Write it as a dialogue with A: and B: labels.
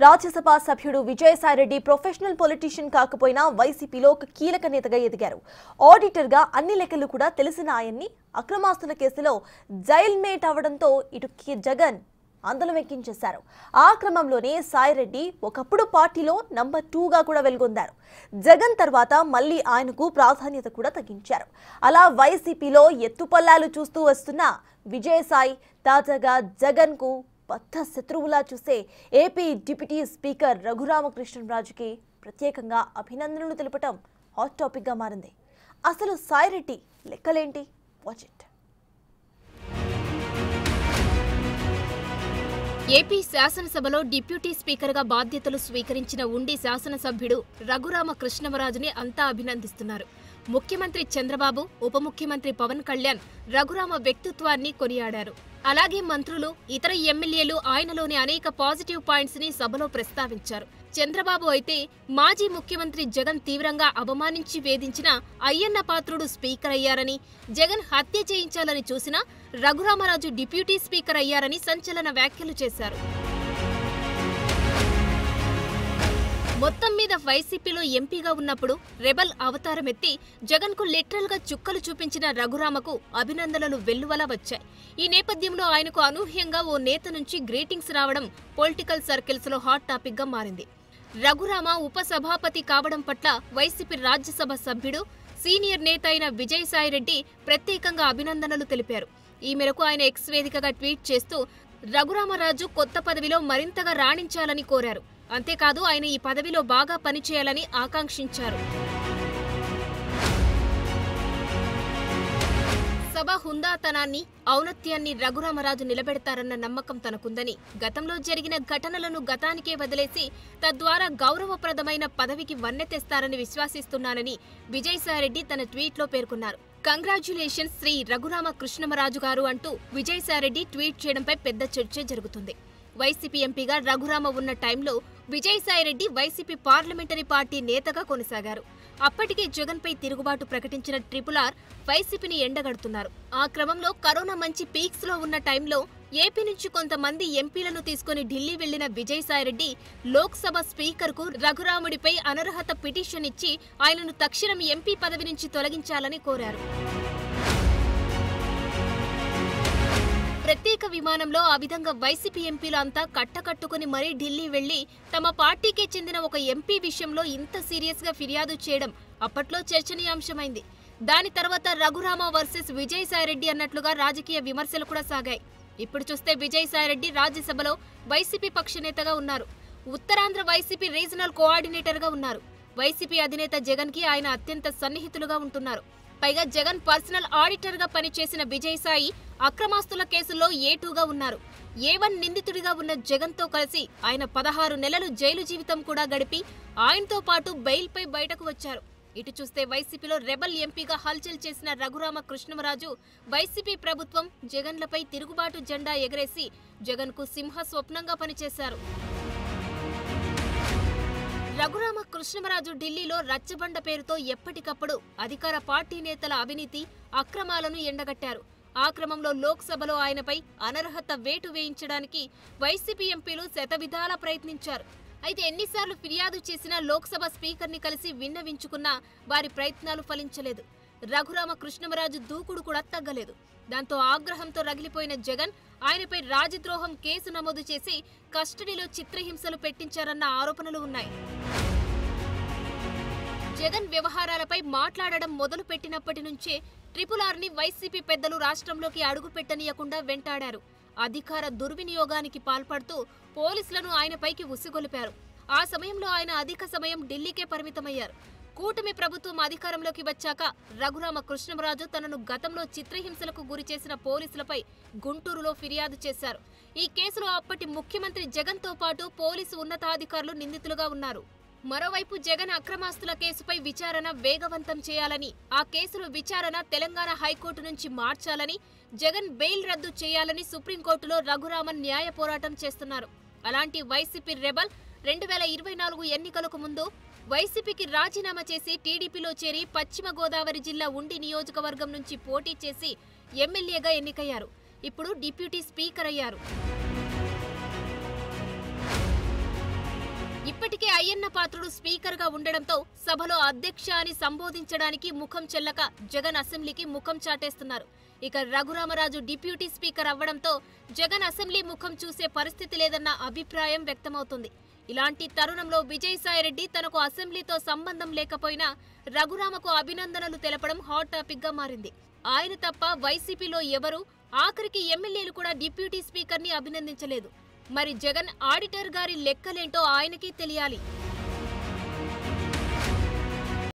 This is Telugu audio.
A: రాజ్యసభ సభ్యుడు విజయసాయిరెడ్డి ప్రొఫెషనల్ పొలిటీషియన్ కాకపోయినా వైసీపీలో ఒక కీలక నేతగా ఎదిగారు. ఆడిటర్గా అన్ని లెక్కలు కూడా తెలిసిన ఆయన్ని అక్రమాస్తుల కేసులో జైల్ మేట్ అవడంతో ఇటు జగన్ ఆందోళన వెక్కించేశారు. ఆ క్రమంలోనే సాయిరెడ్డి ఒకప్పుడు పార్టీలో నంబర్ 2గా కూడా వెలుగొందారు. జగన్ తర్వాత మళ్లీ ఆయనకు ప్రాధాన్యత కూడా తగ్గించారు. అలా వైసీపీలో ఎత్తుపల్లాలు చూస్తూ వస్తున్న విజయసాయి తాజాగా జగన్కు బద్ధ శత్రువులా చూసే ఏపీ డిప్యూటీ స్పీకర్ రఘురామకృష్ణంరాజుకి ప్రత్యేకంగా అభినందనలు తెలపడం హాట్ టాపిక్గా మారింది. అసలు సాయిరెడ్డి లెక్కలేంటి? Watch it.
B: ఏపీ శాసనసభలో డిప్యూటీ స్పీకర్గా బాధ్యతలు స్వీకరించిన ఉండి శాసనసభ్యుడు రఘురామకృష్ణంరాజుని అంతా అభినందిస్తున్నారు. ముఖ్యమంత్రి చంద్రబాబు, ఉప ముఖ్యమంత్రి పవన్ కళ్యాణ్ రఘురామ వ్యక్తిత్వాన్ని కొనియాడారు. అలాగే మంత్రులు, ఇతర ఎమ్మెల్యేలు ఆయనలోని అనేక పాజిటివ్ పాయింట్స్ ని సభలో ప్రస్తావించారు. చంద్రబాబు అయితే మాజీ ముఖ్యమంత్రి జగన్ తీవ్రంగా అవమానించి వేధించిన అయ్యన్న పాత్రుడు స్పీకర్ అయ్యారని, జగన్ హత్య చేయించాలని చూసినా రఘురామరాజు డిప్యూటీ స్పీకర్ అయ్యారని సంచలన వ్యాఖ్యలు చేశారు. మొత్తం మీద వైసీపీలో ఎంపీగా ఉన్నప్పుడు రెబల్ అవతారమెత్తి జగన్కు లిటరల్ గా చుక్కలు చూపించిన రఘురామకు అభినందనలు వెల్లువలా వచ్చాయి. ఈ నేపథ్యంలో ఆయనకు అనూహ్యంగా ఓ నేత నుంచి గ్రీటింగ్స్ రావడం పొలిటికల్ సర్కిల్స్ లో హాట్ టాపిక్ గా మారింది. రఘురామ ఉపసభాపతి కావడం పట్ల వైసీపీ రాజ్యసభ సభ్యుడు, సీనియర్ నేత అయిన విజయసాయిరెడ్డి ప్రత్యేకంగా అభినందనలు తెలిపారు. ఈ మేరకు ఆయన ఎక్స్ వేదికగా ట్వీట్ చేస్తూ రఘురామరాజు కొత్త పదవిలో మరింతగా రాణించాలని కోరారు. అంతేకాదు ఆయన ఈ పదవిలో బాగా పనిచేయాలని ఆకాంక్షించారు. సభ హుందాతనాన్ని, ఔన్నత్యాన్ని రఘురామరాజు నిలబెడతారన్న నమ్మకం తనకుందని, గతంలో జరిగిన ఘటనలను గతానికే వదిలేసి తద్వారా గౌరవప్రదమైన పదవికి వన్నె తెస్తారని విశ్వాసిస్తున్నానని విజయసాయిరెడ్డి తన ట్వీట్లో పేర్కొన్నారు. కంగ్రాచ్యులేషన్స్ శ్రీ రఘురామకృష్ణంరాజు గారు అంటూ విజయసాయిరెడ్డి ట్వీట్ చేయడంపై పెద్ద చర్చ జరుగుతుంది. వైసీపీ ఎంపీగా రఘురామ ఉన్న టైంలో విజయసాయిరెడ్డి వైసీపీ పార్లమెంటరీ పార్టీ నేతగా కొనసాగారు. అప్పటికే జగన్పై తిరుగుబాటు ప్రకటించిన RRR వైసీపీని ఎండగడుతున్నారు. ఆ క్రమంలో కరోనా మంచి పీక్స్ లో ఉన్న టైంలో ఏపీ నుంచి కొంతమంది ఎంపీలను తీసుకుని ఢిల్లీ వెళ్లిన విజయసాయిరెడ్డి లోక్సభ స్పీకర్కు రఘురాముడిపై అనర్హత పిటిషన్ ఇచ్చి ఆయనను తక్షణం ఎంపీ పదవి నుంచి తొలగించాలని కోరారు. ప్రత్యేక విమానంలో ఆ విధంగా వైసీపీ ఎంపీలు అంతా కట్టకట్టుకుని మరీ ఢిల్లీ వెళ్లి తమ పార్టీకే చెందిన ఒక ఎంపీ విషయంలో ఇంత సీరియస్ గా ఫిర్యాదు చేయడం అప్పట్లో చర్చనీయాంశమైంది. దాని తర్వాత రఘురామ వర్సెస్ విజయసాయిరెడ్డి అన్నట్లుగా రాజకీయ విమర్శలు కూడా సాగాయి. ఇప్పుడు చూస్తే విజయసాయిరెడ్డి రాజ్యసభలో వైసీపీ పక్ష నేతగా ఉన్నారు. ఉత్తరాంధ్ర వైసీపీ రీజనల్ కోఆర్డినేటర్ గా ఉన్నారు. వైసీపీ అధినేత జగన్ కి ఆయన అత్యంత సన్నిహితులుగా ఉంటున్నారు. పైగా జగన్ పర్సనల్ ఆడిటర్ గా పనిచేసిన విజయసాయి అక్రమాస్తుల కేసుల్లో A2గా ఉన్నారు. A1 నిందితుడిగా ఉన్న జగన్ తో కలిసి ఆయన 16 నెలలు జైలు జీవితం కూడా గడిపి ఆయనతో పాటు బెయిల్ పై బయటకు వచ్చారు. ఇటు చూస్తే వైసీపీలో రెబల్ ఎంపీగా హల్చల్ చేసిన రఘురామకృష్ణంరాజు వైసీపీ ప్రభుత్వం జగన్లపై తిరుగుబాటు జెండా ఎగరేసి జగన్ కు సింహ స్వప్నంగా పనిచేశారు. రఘురామకృష్ణంరాజు ఢిల్లీలో రచ్చబండ పేరుతో ఎప్పటికప్పుడు అధికార పార్టీ నేతల అవినీతి, అక్రమాలను ఎండగట్టారు. ఆ క్రమంలో లోక్సభలో ఆయనపై అనర్హత వేటు వేయించడానికి వైసీపీ ఎంపీలు శతవిధాలా ప్రయత్నించారు. అయితే ఎన్నిసార్లు ఫిర్యాదు చేసినా లోక్సభ స్పీకర్ని కలిసి విన్నవించుకున్నా వారి ప్రయత్నాలు ఫలించలేదు. రఘురామకృష్ణంరాజు దూకుడు కూడా తగ్గలేదు. దాంతో ఆగ్రహంతో రగిలిపోయిన జగన్ ఆయనపై రాజద్రోహం కేసు నమోదు చేసి కస్టడీలో చిత్రహింసలు పెట్టించారన్న ఆరోపణలు ఉన్నాయి. జగన్ వ్యవహారాలపై మాట్లాడడం మొదలు పెట్టినప్పటి నుంచే RRRని వైసీపీ పెద్దలు రాష్ట్రంలోకి అడుగు పెట్టనీయకుండా వెంటాడారు. అధికార దుర్వినియోగానికి పాల్పడుతూ పోలీసులను ఆయనపైకి ఉసిగొలిపారు. ఆ సమయంలో ఆయన అధిక సమయం ఢిల్లీకే పరిమితమయ్యారు. కూటమి ప్రభుత్వం అధికారంలోకి వచ్చాక రఘురామకృష్ణంరాజు తనను గతంలో చిత్రహింసలకు గురిచేసిన పోలీసులపై గుంటూరులో ఫిర్యాదు చేశారు. ఈ కేసులో అప్పటి ముఖ్యమంత్రి జగన్ తో పాటు పోలీసు ఉన్నతాధికారులు నిందితులుగా ఉన్నారు. మరోవైపు జగన్ అక్రమాస్తుల కేసుపై విచారణ వేగవంతం చేయాలని, ఆ కేసులో విచారణ తెలంగాణ హైకోర్టు నుంచి మార్చాలని, జగన్ బెయిల్ రద్దు చేయాలని సుప్రీంకోర్టులో రఘురామన్ న్యాయ పోరాటం చేస్తున్నారు. అలాంటి వైసీపీ రెబల్ 2024 ఎన్నికలకు ముందు వైసీపీకి రాజీనామా చేసి టీడీపీలో చేరి పశ్చిమ గోదావరి జిల్లా ఉండి నియోజకవర్గం నుంచి పోటీ చేసి ఎమ్మెల్యేగా ఎన్నికయ్యారు. ఇప్పుడు డిప్యూటీ స్పీకర్ అయ్యారు. ఇప్పటికే అయ్యన్న పాత్రుడు స్పీకర్ గా ఉండడంతో సభలో అధ్యక్ష అని సంబోధించడానికి ముఖం చెల్లక జగన్ అసెంబ్లీకి ముఖం చాటేస్తున్నారు. ఇక రఘురామరాజు డిప్యూటీ స్పీకర్ అవ్వడంతో జగన్ అసెంబ్లీ ముఖం చూసే పరిస్థితి లేదన్న అభిప్రాయం వ్యక్తమవుతుంది. ఇలాంటి తరుణంలో విజయసాయిరెడ్డి తనకు అసెంబ్లీతో సంబంధం లేకపోయినా రఘురామకు అభినందనలు తెలపడం హాట్ టాపిక్ గా మారింది. ఆయన తప్ప వైసీపీలో ఎవరు, ఆఖరికి ఎమ్మెల్యేలు కూడా డిప్యూటీ స్పీకర్ ని అభినందించలేదు. మరి జగన్ ఆడిటర్ గారి లెక్కలేంటో ఆయనకి తెలియాలి.